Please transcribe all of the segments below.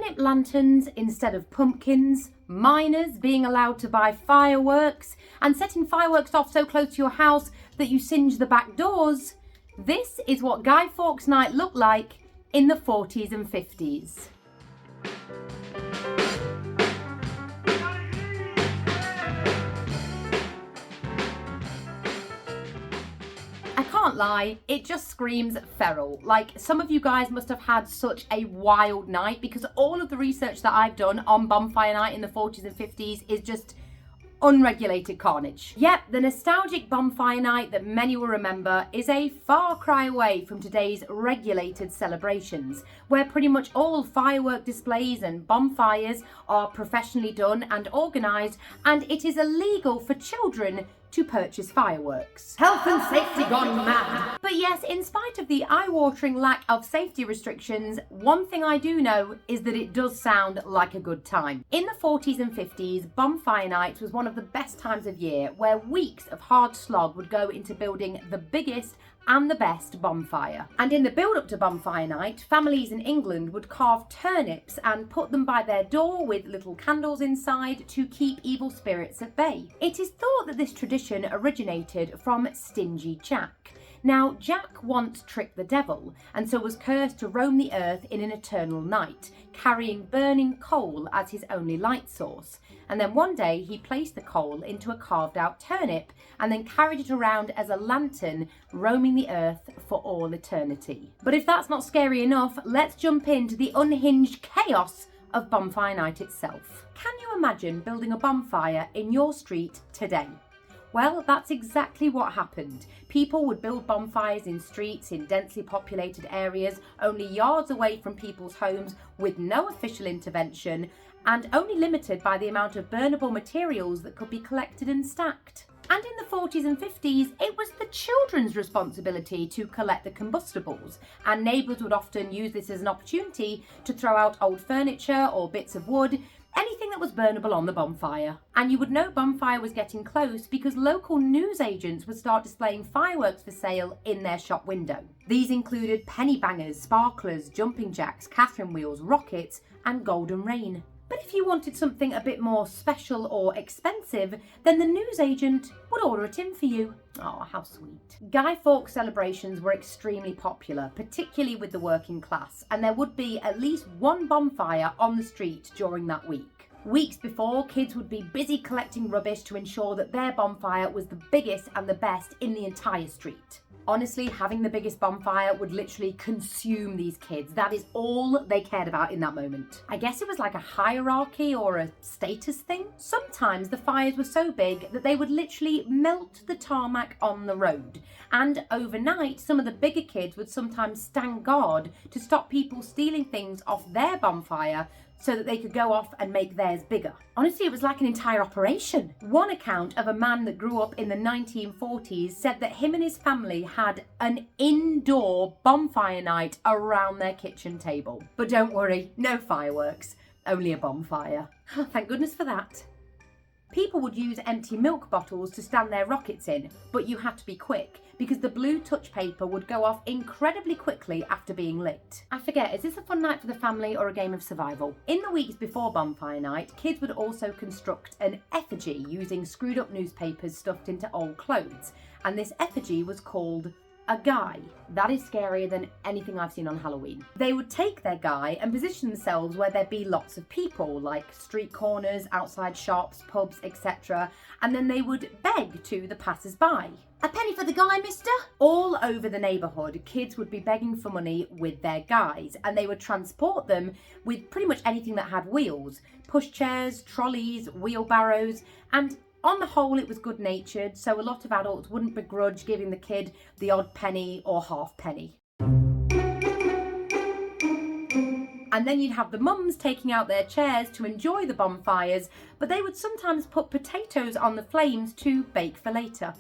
turnip lanterns instead of pumpkins, miners being allowed to buy fireworks, and setting fireworks off so close to your house that you singe the back doors. This is what Guy Fawkes Night looked like in the 40s and 50s. I can't lie, it just screams feral. Like, some of you guys must have had such a wild night, because all of the research that I've done on Bonfire Night in the 40s and 50s is just unregulated carnage. Yep, the nostalgic Bonfire Night that many will remember is a far cry away from today's regulated celebrations, where pretty much all firework displays and bonfires are professionally done and organised, and it is illegal for children to purchase fireworks. Health and safety gone mad. But yes, in spite of the eye-watering lack of safety restrictions, one thing I do know is that it does sound like a good time. In the 40s and 50s, Bonfire Night was one of the best times of year, where weeks of hard slog would go into building the biggest and the best bonfire. And in the build-up to Bonfire Night, families in England would carve turnips and put them by their door with little candles inside to keep evil spirits at bay. It is thought that this tradition originated from Stingy Jack. Now, Jack once tricked the devil, and so was cursed to roam the earth in an eternal night, carrying burning coal as his only light source. And then one day he placed the coal into a carved out turnip and then carried it around as a lantern, roaming the earth for all eternity. But if that's not scary enough, let's jump into the unhinged chaos of Bonfire Night itself. Can you imagine building a bonfire in your street today? Well, that's exactly what happened. People would build bonfires in streets in densely populated areas, only yards away from people's homes, with no official intervention, and only limited by the amount of burnable materials that could be collected and stacked. And in the 40s and 50s, it was the children's responsibility to collect the combustibles, and neighbours would often use this as an opportunity to throw out old furniture or bits of wood, anything that was burnable on the bonfire. And you would know bonfire was getting close because local newsagents would start displaying fireworks for sale in their shop window. These included penny bangers, sparklers, jumping jacks, Catherine wheels, rockets, and golden rain. But if you wanted something a bit more special or expensive, then the newsagent would order it in for you. Oh, how sweet. Guy Fawkes celebrations were extremely popular, particularly with the working class, and there would be at least one bonfire on the street during that week. Weeks before, kids would be busy collecting rubbish to ensure that their bonfire was the biggest and the best in the entire street. Honestly, having the biggest bonfire would literally consume these kids. That is all they cared about in that moment. I guess it was like a hierarchy or a status thing. Sometimes the fires were so big that they would literally melt the tarmac on the road. And overnight, some of the bigger kids would sometimes stand guard to stop people stealing things off their bonfire so that they could go off and make theirs bigger. Honestly, it was like an entire operation. One account of a man that grew up in the 1940s said that him and his family had an indoor bonfire night around their kitchen table. But don't worry, no fireworks, only a bonfire. Thank goodness for that. People would use empty milk bottles to stand their rockets in, but you had to be quick because the blue touch paper would go off incredibly quickly after being lit. I forget, is this a fun night for the family or a game of survival? In the weeks before Bonfire Night, kids would also construct an effigy using screwed up newspapers stuffed into old clothes, and this effigy was called a guy. That is scarier than anything I've seen on Halloween. They would take their guy and position themselves where there'd be lots of people, like street corners, outside shops, pubs, etc. And then they would beg to the passers-by. "A penny for the guy, mister?" All over the neighbourhood, kids would be begging for money with their guys, and they would transport them with pretty much anything that had wheels. Pushchairs, trolleys, wheelbarrows, and on the whole, it was good-natured, so a lot of adults wouldn't begrudge giving the kid the odd penny or half penny. And then you'd have the mums taking out their chairs to enjoy the bonfires, but they would sometimes put potatoes on the flames to bake for later.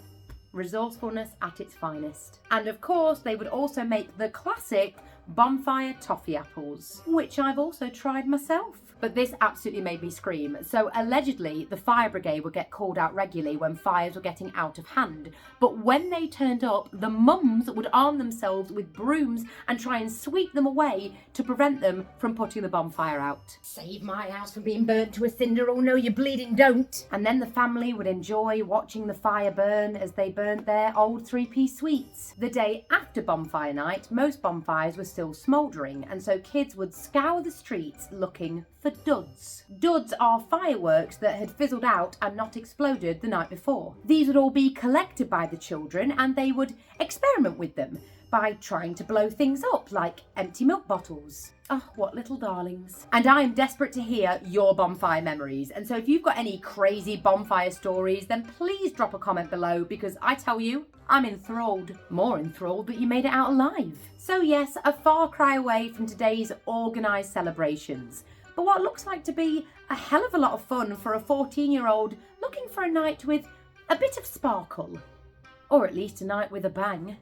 Resourcefulness at its finest. And of course, they would also make the classic bonfire toffee apples, which I've also tried myself. But this absolutely made me scream. So allegedly, the fire brigade would get called out regularly when fires were getting out of hand. But when they turned up, the mums would arm themselves with brooms and try and sweep them away to prevent them from putting the bonfire out. Save my house from being burnt to a cinder, oh no you bleeding don't. And then the family would enjoy watching the fire burn as they burnt their old three-piece sweets. The day after Bonfire Night, most bonfires were still smouldering, and so kids would scour the streets looking for duds. Duds are fireworks that had fizzled out and not exploded the night before. These would all be collected by the children and they would experiment with them by trying to blow things up like empty milk bottles. Oh, what little darlings. And I am desperate to hear your bonfire memories. And so if you've got any crazy bonfire stories, then please drop a comment below because I tell you, I'm enthralled. More enthralled that you made it out alive. So yes, a far cry away from today's organised celebrations. But what looks like to be a hell of a lot of fun for a 14-year-old looking for a night with a bit of sparkle. Or at least a night with a bang.